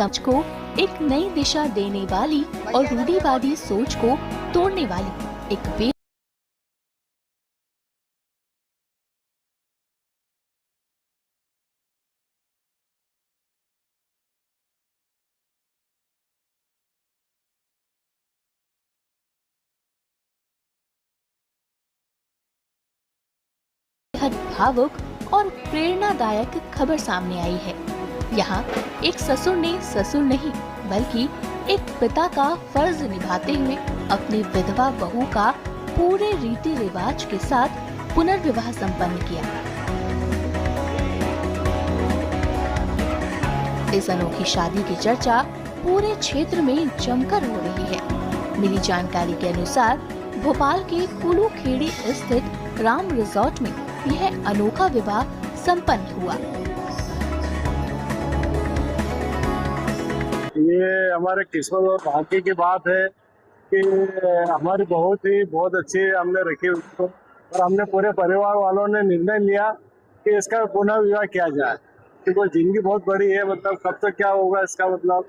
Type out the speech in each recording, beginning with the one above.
समझ को एक नई दिशा देने वाली और रूढ़िवादी सोच को तोड़ने वाली एक बेहद भावुक और प्रेरणादायक खबर सामने आई है। यहाँ एक ससुर ने ससुर नहीं बल्कि एक पिता का फर्ज निभाते हुए अपनी विधवा बहू का पूरे रीति रिवाज के साथ पुनर्विवाह संपन्न किया। इस अनोखी शादी की चर्चा पूरे क्षेत्र में जमकर हो रही है। मिली जानकारी के अनुसार भोपाल के कुलू खेड़ी स्थित राम रिजॉर्ट में यह अनोखा विवाह संपन्न हुआ। ये हमारे किस्मत और भाग्य की बात है कि हमारी बहुत अच्छी हमने रखी उसको, और हमने पूरे परिवार वालों ने निर्णय लिया कि इसका पुनः विवाह किया जाए, क्योंकि जिंदगी बहुत बड़ी है, मतलब कब तक क्या होगा इसका मतलब।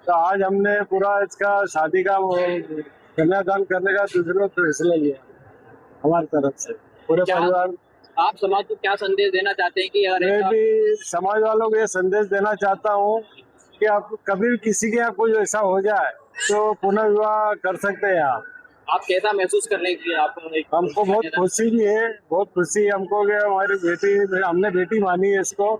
तो आज हमने पूरा इसका शादी का कन्यादान करने का दूसरा फैसला लिया हमारी तरफ से पूरे परिवार। आप समाज को क्या संदेश देना चाहते हैं कि अगर मैं भी समाज वालों को ये संदेश देना चाहता हूँ कि आप कभी भी किसी के यहाँ कुछ ऐसा हो जाए तो पुनर्विवाह कर सकते हैं। आप कैसा महसूस कर रहे हैं? हमको बहुत खुशी भी है, बहुत खुशी हमको कि हमारी बेटी, हमने बेटी मानी है इसको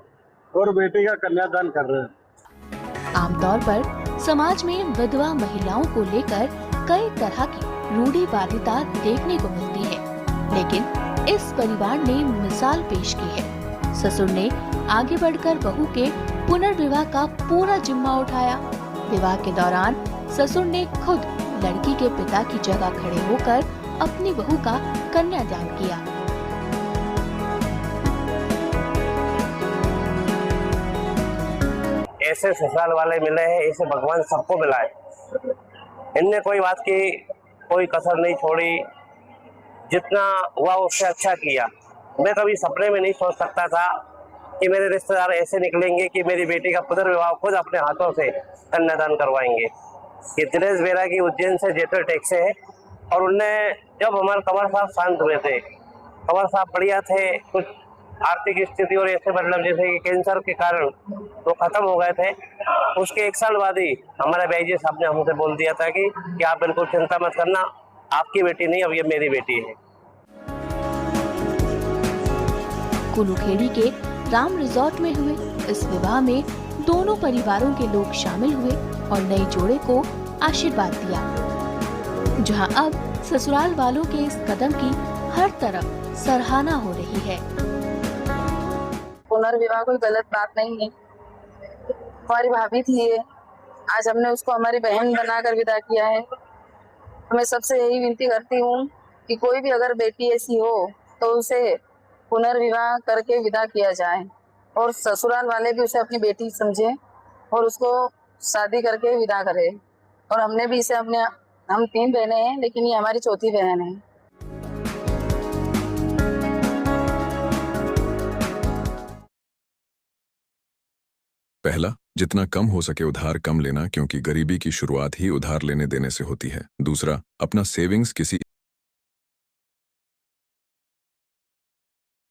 और बेटी का कन्यादान कर रहे हैं। आमतौर पर समाज में विधवा महिलाओं को लेकर कई तरह की रूढ़िवादिता देखने को मिलती है, लेकिन इस परिवार ने मिसाल पेश की है। ससुर ने आगे बढ़कर बहू के पुनर्विवाह का पूरा जिम्मा उठाया। विवाह के दौरान ससुर ने खुद लड़की के पिता की जगह खड़े होकर अपनी बहू का कन्यादान किया। ऐसे ससुराल वाले मिले हैं, ऐसे भगवान सबको मिलाए। इनने कोई बात की कोई कसर नहीं छोड़ी, जितना हुआ उससे अच्छा किया। मैं कभी सपने में नहीं सोच सकता था कि मेरे रिश्तेदार ऐसे निकलेंगे कि मेरी बेटी का पुनर्विवाह खुद अपने हाथों से कन्यादान करवाएंगे। ये दिनेश बेरा की उज्जैन से जेटर टैक्स से है, और उनने जब हमारे कंवर साहब शांत हुए थे, कंवर साहब बढ़िया थे, कुछ आर्थिक स्थिति और ऐसे मतलब जैसे कि कैंसर के कारण वो खत्म हो गए थे, उसके 1 साल बाद ही हमारे भाई जी साहब ने हमसे बोल दिया था कि आप बिल्कुल चिंता मत करना, आपकी बेटी नहीं, अब ये मेरी बेटी है। कुलू खेड़ी के राम रिजॉर्ट में हुए इस विवाह में दोनों परिवारों के लोग शामिल हुए और नए जोड़े को आशीर्वाद दिया, जहां अब ससुराल वालों के इस कदम की हर तरफ सराहना हो रही है। पुनर्विवाह कोई गलत बात नहीं है। हमारी भाभी थी ये, आज हमने उसको हमारी बहन बनाकर विदा किया है। मैं सबसे यही विनती करती हूँ कि कोई भी अगर बेटी ऐसी हो तो उसे पुनर्विवाह करके विदा किया जाए, और ससुराल वाले भी उसे अपनी बेटी समझे और उसको शादी करके विदा करे। और हमने भी इसे हम 3 बहनें हैं, लेकिन ये हमारी चौथी बहन है। पहला, जितना कम हो सके उधार कम लेना, क्योंकि गरीबी की शुरुआत ही उधार लेने देने से होती है। दूसरा, अपना सेविंग्स किसी